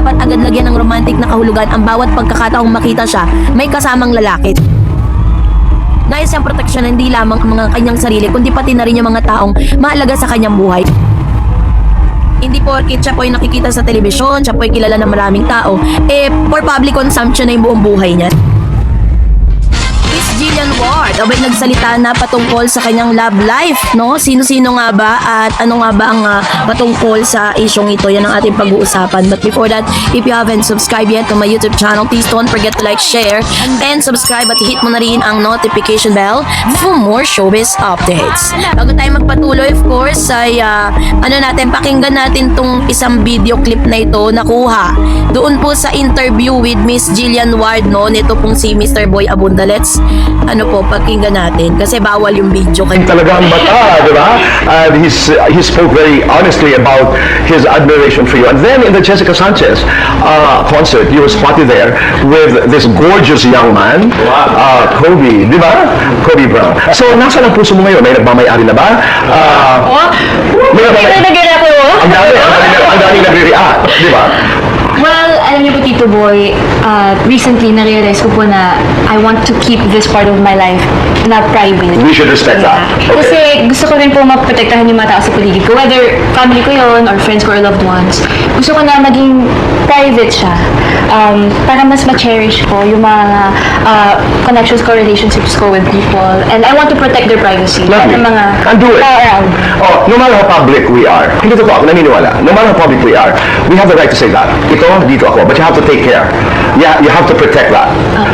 dapat agad lagyan ng romantic na kahulugan ang bawat pagkakataong makita siya may kasamang lalaki. Nais siyang proteksyon hindi lamang ang mga kanyang sarili kundi pati na rin yung mga taong mahalaga sa kanyang buhay. Hindi porkit siya po ay nakikita sa telebisyon, siya po ay kilala ng maraming tao, for public consumption na yung buong buhay niya. Miss Jillian Ward, abay nagsalita na patungkol sa kanyang love life, no? Sino-sino nga ba at ano nga ba ang patungkol sa isyong ito? Yan ang ating pag-uusapan. But before that, if you haven't subscribed yet to my YouTube channel, please don't forget to like, share, and subscribe at hit mo na rin ang notification bell for more showbiz updates. Bago tayo magpatuloy, of course, ay pakinggan natin tong isang video clip na ito nakuha doon po sa interview with Miss Jillian Ward, no? Nito pong si Mr. Boy Abunda. Let's pakinggan natin kasi bawal yung video. Talaga ang bata, di ba? And he spoke very honestly about his admiration for you. And then in the Jessica Sanchez concert, you were spotted there with this gorgeous young man, Kobe, di ba? Kobe Brown. So, nasa ang puso mo ngayon? May nagmamayari na ba? Ang dami nagre-react, di ba? Well, alam niyo po, Tito Boy, recently na-realize ko po na I want to keep this part of my life na private. We should respect that. Okay. Kasi gusto ko rin po maprotektahan yung mga tao sa paligid ko, whether family ko yon or friends ko or loved ones. Gusto ko na maging private siya para mas ma-cherish ko yung mga connections ko, relationships ko with people. And I want to protect their privacy. Lovely. Ng mga And do it. around. Oh, no matter how public we are, hindi totoo ako naniniwala, no matter how public we are, we have the right to say that. Dito ako, but you have to take care. Yeah, you have to protect that.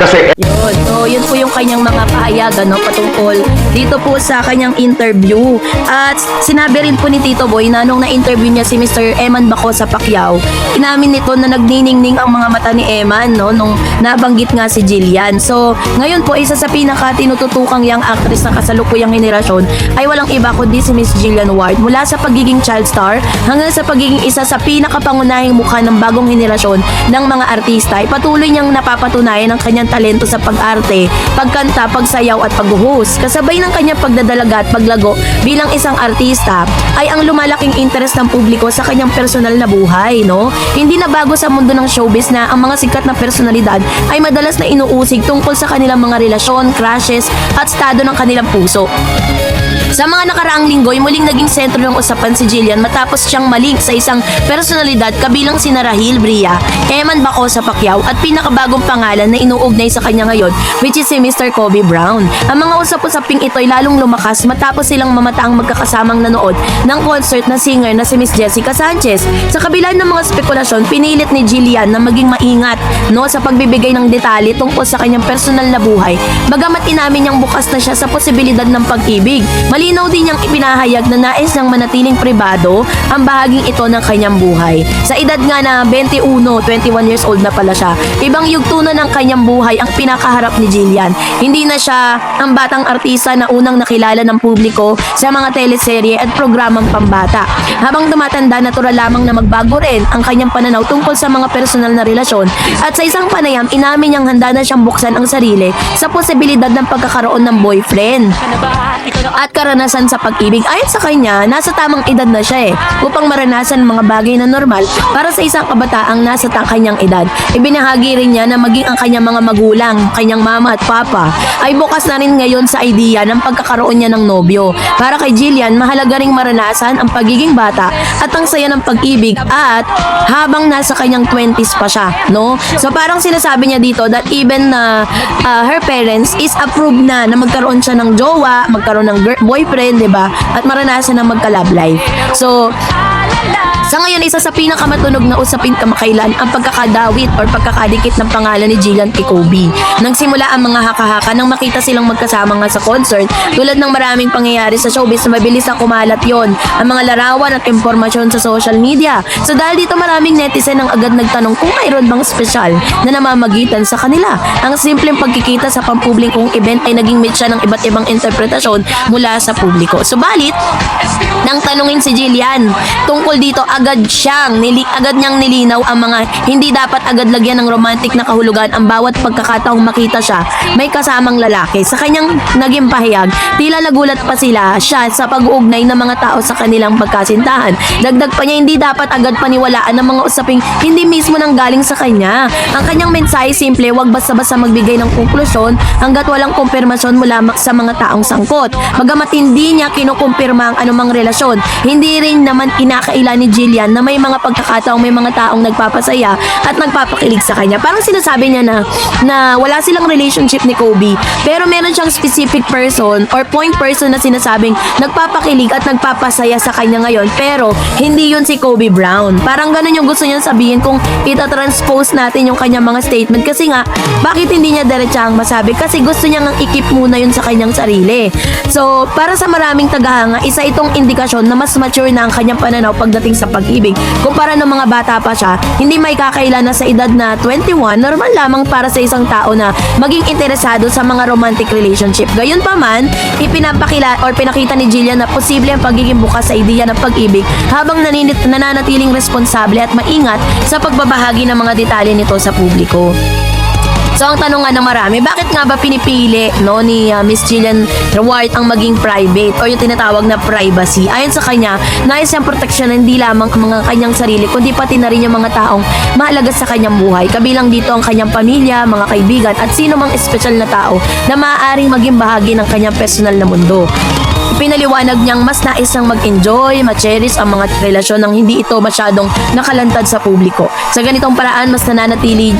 Kasi Yun. So, yun po yung kanyang mga pahayagan, no, patungkol dito po sa kanyang interview. At sinabi rin po ni Tito Boy na nung na-interview niya si Mr. Eman Baco sa Pacquiao, inamin nito na nagniningning ang mga mata ni Eman, no, nung nabanggit nga si Jillian. So, ngayon po, isa sa pinaka-tinututukang young actress ng kasalukuyang henerasyon ay walang iba kundi si Miss Jillian Ward. Mula sa pagiging child star hanggang sa pagiging isa sa pinakapangunahing mukha ng bagong henerasyon ng mga artista, ay patuloy niyang napapatunayan ang kanyang talento sa pag-arte, pagkanta, pagsayaw at pag-host. Kasabay ng kanyang pagdadalaga at paglago bilang isang artista ay ang lumalaking interest ng publiko sa kanyang personal na buhay, no? Hindi na bago sa mundo ng showbiz na ang mga sikat na personalidad ay madalas na inuusig tungkol sa kanilang mga relasyon, crushes at estado ng kanilang puso. Sa mga nakaraang linggo ay muling naging sentro ng usapan si Jillian matapos siyang malink sa isang personalidad kabilang sina Rahil Bria, Eman Baco sa Pacquiao at pinakabagong pangalan na inuugnay sa kanya ngayon, which is si Mr. Kobe Brown. Ang mga usap-usaping ito ay lalong lumakas matapos silang mamataang magkakasamang nanood ng concert na singer na si Miss Jessica Sanchez. Sa kabila ng mga spekulasyon, pinilit ni Jillian na maging maingat, no, sa pagbibigay ng detalye tungkol sa kanyang personal na buhay. Bagamat inamin niyang bukas na siya sa posibilidad ng pag-ibig, malinaw din niyang ipinahayag na nais niyang manatiling pribado ang bahaging ito ng kanyang buhay. Sa edad nga na 21 years old na pala siya, ibang yugto na ng kanyang buhay ang pinakaharap ni Jillian. Hindi na siya ang batang artista na unang nakilala ng publiko sa mga teleserye at programang pambata. Habang tumatanda, natural lamang na magbago rin ang kanyang pananaw tungkol sa mga personal na relasyon at sa isang panayam, inamin niyang handa na siyang buksan ang sarili sa posibilidad ng pagkakaroon ng boyfriend at karanasan sa pag-ibig. Ayon sa kanya, nasa tamang edad na siya upang maranasan mga bagay na normal para sa isang kabataang nasa kanyang edad. Ibinahagi rin niya na maging ang kanyang mga magulang, kanyang mama at papa, ay bukas na rin ngayon sa idea ng pagkakaroon niya ng nobyo. Para kay Jillian, mahalaga ring maranasan ang pagiging bata at ang saya ng pag-ibig at habang nasa kanyang 20s pa siya, no? So parang sinasabi niya dito that even her parents is approved na magkaroon siya ng jowa, magkaroon ng boyfriend, 'di ba? At maranasan ng magka-love life. So, sa ngayon, isa sa pinakamatunog na usapin kamakailan ang pagkakadawit or pagkakadikit ng pangalan ni Jillian kay Kobe. Nang simula ang mga haka-haka nang makita silang magkasama nga sa concert, tulad ng maraming pangyayari sa showbiz na mabilis na kumalat yon ang mga larawan at impormasyon sa social media. So dahil dito maraming netizen ang agad nagtanong kung mayroon bang special na namamagitan sa kanila. Ang simpleng pagkikita sa pampublikong event ay naging mitya ng iba't ibang interpretasyon mula sa publiko. Subalit, nang tanungin si Jillian tungkol dito, agad niyang nilinaw ang mga hindi dapat agad lagyan ng romantic na kahulugan ang bawat pagkakataong makita siya may kasamang lalaki. Sa kanyang naging pahayag, tila nagulat pa siya sa pag-uugnay ng mga tao sa kanilang pagkasintahan. Dagdag pa niya, hindi dapat agad paniwalaan ng mga usaping hindi mismo nang galing sa kanya. Ang kanyang mensahe simple, wag basta-basta magbigay ng konklusyon hanggat walang kumpirmasyon mula sa mga taong sangkot. Bagamat hindi niya kinukumpirma ang anumang relasyon, hindi rin naman kinakaila ni Jillian na may mga pagkakataong may mga taong nagpapasaya at nagpapakilig sa kanya. Parang sinasabi niya na wala silang relationship ni Kobe, pero meron siyang specific person or point person na sinasabing nagpapakilig at nagpapasaya sa kanya ngayon, pero hindi yun si Kobe Brown. Parang ganun yung gusto niya sabihin kung itatranspose natin yung kanyang mga statement, kasi nga bakit hindi niya diretsahang masabi, kasi gusto niya ngang ikip muna yun sa kanyang sarili. So para sa maraming tagahanga, isa itong indikasyon na mas mature na ang kanyang pananaw pagdating sa pag-ibig. Kumpara ng mga bata pa siya, hindi may kakaila na sa edad na 21, normal lamang para sa isang tao na maging interesado sa mga romantic relationship. Gayunpaman, pinakita ni Jillian na posible ang pagiging bukas sa ideya ng pag-ibig habang nananatiling responsable at maingat sa pagbabahagi ng mga detalye nito sa publiko. So ang tanong nga ng marami, bakit nga ba pinipili ni Miss Jillian Ward ang maging private o yung tinatawag na privacy? Ayon sa kanya, nais siyang proteksyon hindi lamang ang mga kanyang sarili, kundi pati na rin yung mga taong mahalaga sa kanyang buhay. Kabilang dito ang kanyang pamilya, mga kaibigan at sino mang espesyal na tao na maaaring maging bahagi ng kanyang personal na mundo. Pinaliwanag niyang mas nais nang mag-enjoy, ma-cherish ang mga relasyon nang hindi ito masyadong nakalantad sa publiko. Sa ganitong paraan, mas napapanatili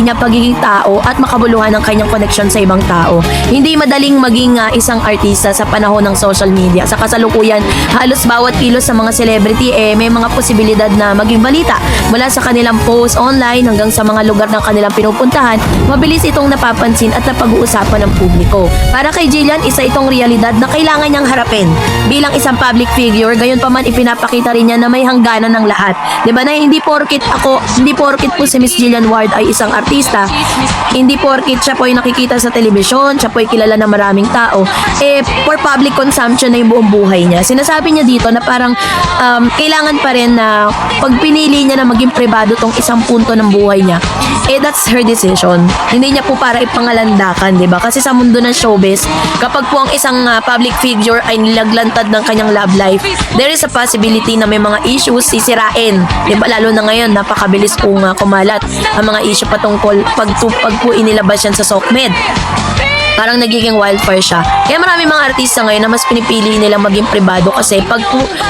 niya pagiging tao at makabuluhan ang kanyang koneksyon sa ibang tao. Hindi madaling maging isang artista sa panahon ng social media. Sa kasalukuyan, halos bawat kilos sa mga celebrity may mga posibilidad na maging balita. Mula sa kanilang post online hanggang sa mga lugar ng kanilang pinupuntahan, mabilis itong napapansin at napag-uusapan ng publiko. Para kay Jillian, isa itong realidad na kailangan niyang harapin. Bilang isang public figure, gayon pa man ipinapakita rin niya na may hangganan ng lahat. Diba na hindi porkit po si Miss Jillian Ward ay isang artista, hindi porkit siya po ay nakikita sa telebisyon, siya po ay kilala ng maraming tao, for public consumption na yung buong buhay niya. Sinasabi niya dito na parang kailangan pa rin na pag pinili niya na maging pribado tong isang punto ng buhay niya, that's her decision. Hindi niya po para ipangalandakan, diba? Kasi sa mundo ng showbiz, kapag po ang isang public figure ay nilaglantad ng kanyang love life, there is a possibility na may mga issues sisirain. Diba? Lalo na ngayon, napakabilis pong kumalat ang mga issue patungkol pag po inilabas yan sa SOCMED. Parang nagiging wildfire siya. Kaya marami mga artista ngayon na mas pinipili nilang maging pribado kasi pag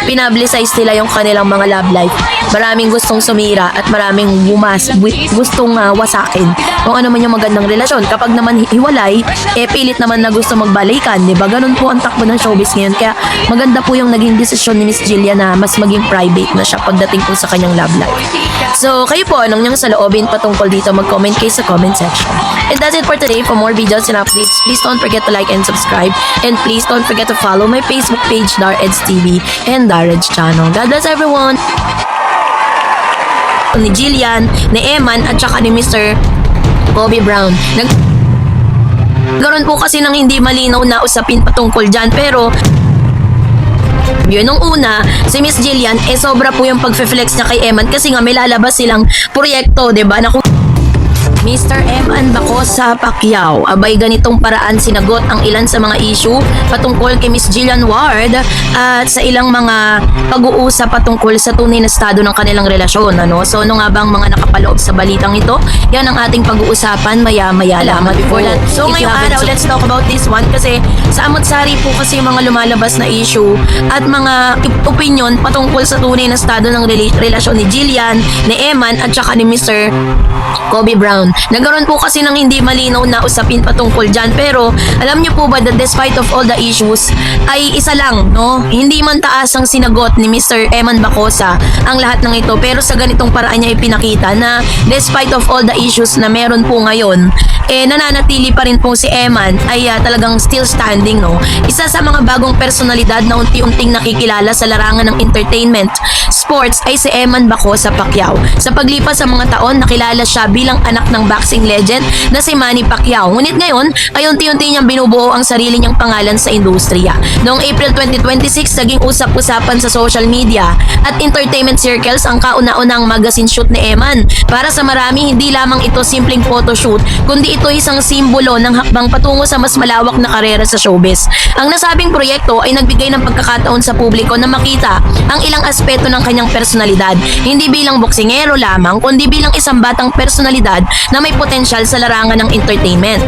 pinablicize nila yung kanilang mga love life, maraming gustong sumira at maraming gustong wasakin kung ano man yung magandang relasyon. Kapag naman hiwalay, pilit naman na gusto magbalikan, diba? Ganun po ang takbo ng showbiz ngayon. Kaya maganda po yung naging desisyon ni Miss Jillian na mas maging private na siya pagdating po sa kanyang love life. So, kayo po, anong niyang saloobin patungkol dito? Mag-comment kayo sa comment section. And that's it for today. For more videos and updates, please don't forget to like and subscribe. And please don't forget to follow my Facebook page, Dareds TV and Dareds Channel. God bless everyone! Ni Jillian, ni Eman, at saka ni Mr. Kobe Brown. Nagkaroon po kasi ng hindi malinaw na usapin patungkol dyan, pero yun, nung una, si Miss Jillian, sobra po yung pag-flex niya kay Eman kasi nga may lalabas silang proyekto, diba? Na kung Mr. Eman Bacosa Pacquiao, abay ganitong paraan sinagot ang ilan sa mga issue patungkol kay Miss Jillian Ward at sa ilang mga pag-uusap patungkol sa tunay na estado ng kanilang relasyon. So ano nga bang mga nakapaloob sa balitang ito? Yan ang ating pag-uusapan maya-maya lamang. Before that, so ngayong araw, let's talk about this one kasi sa amot-sari po kasi yung mga lumalabas na issue at mga opinion patungkol sa tunay na estado ng relasyon ni Jillian, ni Eman at saka ni Mr. Kobe Brown. Nagkaroon po kasi ng hindi malinaw na usapin patungkol dyan, pero alam niyo po ba that despite of all the issues ay isa lang, hindi man taas ang sinagot ni Mr. Eman Bacosa ang lahat ng ito, pero sa ganitong paraan niya ipinakita na despite of all the issues na meron po ngayon, nananatili pa rin po si Eman ay talagang still standing trending, no? Isa sa mga bagong personalidad na unti-unting nakikilala sa larangan ng entertainment, sports ay si Eman Bacosa Pacquiao. Sa paglipas sa mga taon, nakilala siya bilang anak ng boxing legend na si Manny Pacquiao. Ngunit ngayon ay unti-unti niyang binubuo ang sarili niyang pangalan sa industriya. Noong April 2026, naging usap-usapan sa social media at entertainment circles ang kauna-unang magazine shoot ni Eman. Para sa marami, hindi lamang ito simpleng photoshoot, kundi ito isang simbolo ng hakbang patungo sa mas malawak na karera sa showbiz. Ang nasabing proyekto ay nagbigay ng pagkakataon sa publiko na makita ang ilang aspeto ng kanyang personalidad, hindi bilang boksingero lamang, kundi bilang isang batang personalidad na may potensyal sa larangan ng entertainment.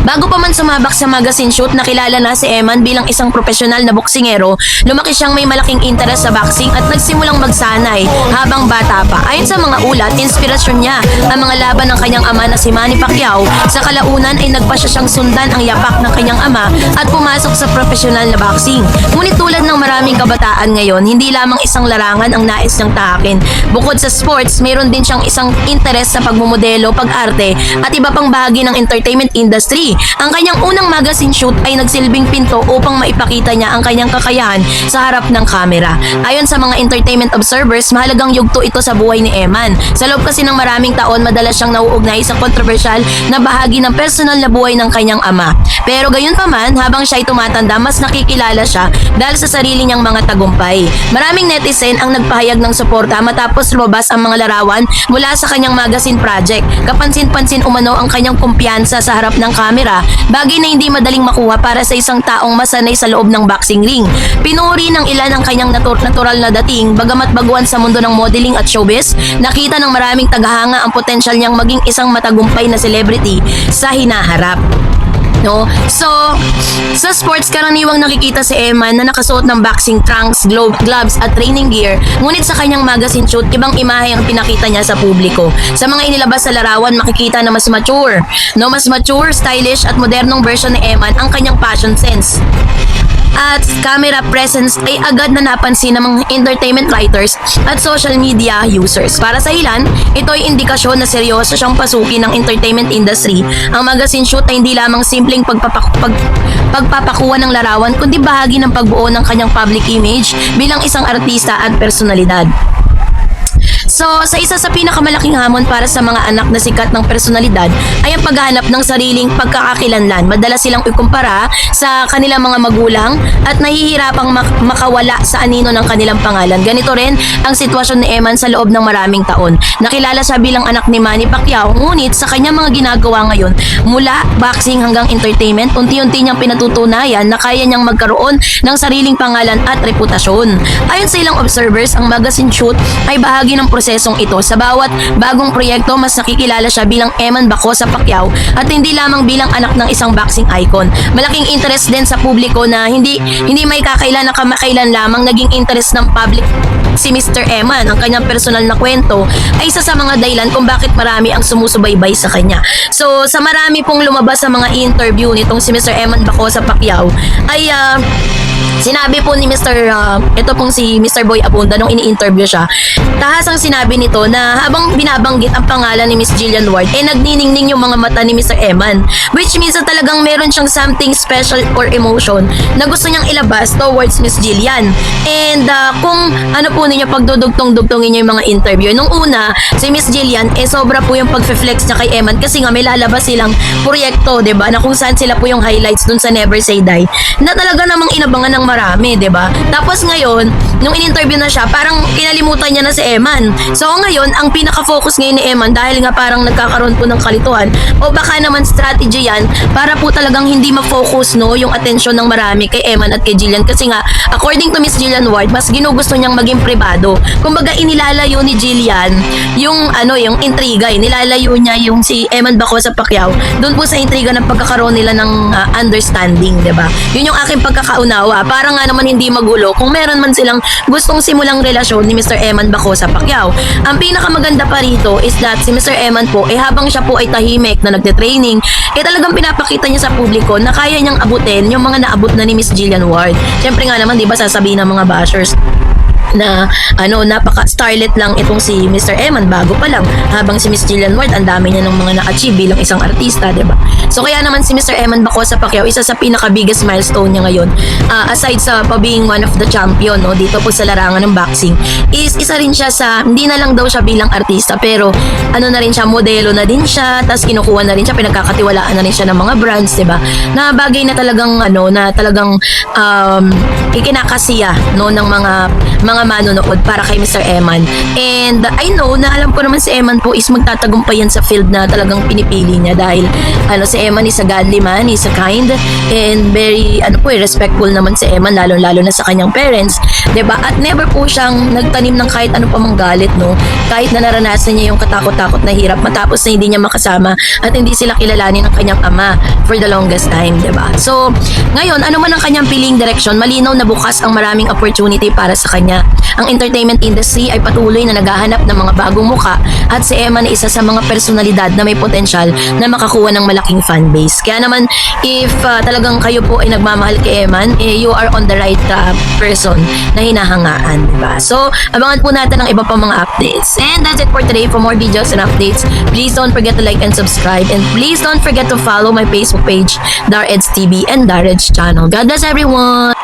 Bago pa man sumabak sa magazine shoot, nakilala na si Eman bilang isang profesional na boksingero. Lumaki siyang may malaking interest sa boxing at nagsimulang magsanay habang bata pa. Ayon sa mga ulat, inspirasyon niya ang mga laban ng kanyang ama na si Manny Pacquiao. Sa kalaunan ay nagpasya siyang sundan ang yapak ng kanyang ama at pumasok sa profesional na boxing. Ngunit tulad ng maraming kabataan ngayon, hindi lamang isang larangan ang nais niyang tahakin. Bukod sa sports, mayroon din siyang isang interest sa pagmumodelo, pag-arte at iba pang bahagi ng entertainment industry. Ang kanyang unang magazine shoot ay nagsilbing pinto upang maipakita niya ang kanyang kakayahan sa harap ng kamera. Ayon sa mga entertainment observers, mahalagang yugto ito sa buhay ni Eman. Sa loob kasi ng maraming taon, madalas siyang nauugnay sa kontrobersyal na bahagi ng personal na buhay ng kanyang ama. Pero gayon pa man, habang siya ay tumatanda, mas nakikilala siya dahil sa sarili niyang mga tagumpay. Maraming netizen ang nagpahayag ng suporta matapos lumabas ang mga larawan mula sa kanyang magazine project. Kapansin-pansin umano ang kanyang kumpiyansa sa harap ng kamera, bagay na hindi madaling makuha para sa isang taong masanay sa loob ng boxing ring. Pinuri ng ilan ang kanyang natural na dating, bagamat baguhan sa mundo ng modeling at showbiz, nakita ng maraming tagahanga ang potensyal niyang maging isang matagumpay na celebrity sa hinaharap. No? So, sa sports, karaniwang nakikita si Eman na nakasuot ng boxing trunks, gloves at training gear. Ngunit sa kanyang magazine shoot, ibang imahe ang pinakita niya sa publiko. Sa mga inilabas sa larawan, makikita na mas mature. No, mas mature, stylish at modernong version ni Eman ang kanyang fashion sense. At camera presence ay agad na napansin ng mga entertainment writers at social media users. Para sa ilan, ito ay indikasyon na seryoso siyang pasukin ng entertainment industry. Ang magazine shoot ay hindi lamang simpleng pagpapakuha ng larawan, kundi bahagi ng pagbuo ng kanyang public image bilang isang artista at personalidad. So, sa isa sa pinakamalaking hamon para sa mga anak na sikat ng personalidad ay ang paghahanap ng sariling pagkakakilanlan. Madalas silang ikumpara sa kanilang mga magulang at nahihirapang makawala sa anino ng kanilang pangalan. Ganito rin ang sitwasyon ni Eman sa loob ng maraming taon. Nakilala siya bilang anak ni Manny Pacquiao, ngunit sa kanyang mga ginagawa ngayon, mula boxing hanggang entertainment, unti-unti niyang pinatutunayan na kaya niyang magkaroon ng sariling pangalan at reputasyon. Ayon sa ilang observers, ang magazine shoot ay bahagi ng prosesong ito. Sa bawat bagong proyekto, mas nakikilala siya bilang Eman Bacosa Pacquiao at hindi lamang bilang anak ng isang boxing icon. Malaking interest din sa publiko na hindi may kakailan na kamakailan lamang naging interest ng public si Mr. Eman. Ang kanyang personal na kwento ay isa sa mga dahilan kung bakit marami ang sumusubaybay sa kanya. So, sa marami pong lumabas sa mga interview nitong si Mr. Eman Bacosa Pacquiao ay sinabi po ni ito pong si Mr. Boy Abunda nung ini-interview siya, tahasang sinabi nito na habang binabanggit ang pangalan ni Miss Jillian Ward, nagniningning yung mga mata ni Mr. Eman, which means na talagang meron siyang something special or emotion na gusto niyang ilabas towards Miss Jillian. And kung ano po ninyo pagdudugtong-dugtongin niyo yung mga interview, nung una, si Miss Jillian, sobra po yung pag-flex niya kay Eman kasi nga may lalabas silang proyekto, diba, na kung saan sila po yung highlights dun sa Never Say Die, na talaga namang inabangan ng marami, 'di ba? Tapos ngayon, nung in-interview na siya, parang kinalimutan niya na si Eman. So ngayon, ang pinaka-focus ngayon ni Eman, dahil nga parang nagkakaroon po ng kalituhan, o baka naman strategy yan para po talagang hindi ma-focus, no, yung atensyon ng marami kay Eman at kay Jillian, kasi nga according to Miss Jillian Ward, mas ginugusto niyang maging pribado. Kumbaga inilalayo ni Jillian yung yung intriga, nilalayo niya yung si Eman Bacosa Pacquiao doon po sa intriga ng pagkakaroon nila ng understanding, 'di ba? Yun yung aking pagkakaunawa. Para nga naman hindi magulo kung meron man silang gustong simulang relasyon ni Mr. Eman Bacosa Pacquiao. Ang pinakamaganda pa rito is that si Mr. Eman po, habang siya po ay tahimik na nagte-training, talagang pinapakita niya sa publiko na kaya niyang abutin yung mga naabot na ni Miss Jillian Ward. Siyempre nga naman, di ba, sasabihin ng mga bashers, na napaka-starlet lang itong si Mr. Eman bago pa lang, habang si Miss Jillian Ward ang dami niya ng mga na-achieve bilang isang artista, 'di ba? So kaya naman si Mr. Eman Bacosa Pacquiao, isa sa pinaka-biggest milestone niya ngayon, aside sa being one of the champion, no, dito po sa larangan ng boxing, is isa rin siya sa, hindi na lang daw siya bilang artista, pero na rin siya, modelo na din siya, tapos kinukuha na rin siya, pinagkakatiwalaan na rin siya ng mga brands, 'di ba? Na bagay na talagang ikinakasiya, no, ng mga manonood para kay Mr. Eman. And I know na alam ko naman si Eman po is magtatagumpay yan sa field na talagang pinipili niya, dahil si Eman is a godly man, is a kind, and very respectful naman si Eman, lalo na sa kanyang parents, 'di ba? At never po siyang nagtanim ng kahit ano pa mang galit, no, kahit na naranasan niya yung katakot-takot na hirap matapos na hindi niya makasama at hindi sila kilalanin ng kanyang ama for the longest time, 'di ba? So ngayon, ano man ang kanyang piling direksyon, malinaw na bukas ang maraming opportunity para sa kanya. Ang entertainment industry ay patuloy na naghahanap ng mga bagong muka, at si Eman ay isa sa mga personalidad na may potensyal na makakuha ng malaking fanbase. Kaya naman, if talagang kayo po ay nagmamahal kay Eman, you are on the right person na hinahangaan, diba? So, abangan po natin ang iba pa mga updates. And that's it for today. For more videos and updates, please don't forget to like and subscribe, and please don't forget to follow my Facebook page, Dar Eds TV and Dar Eds Channel. God bless everyone!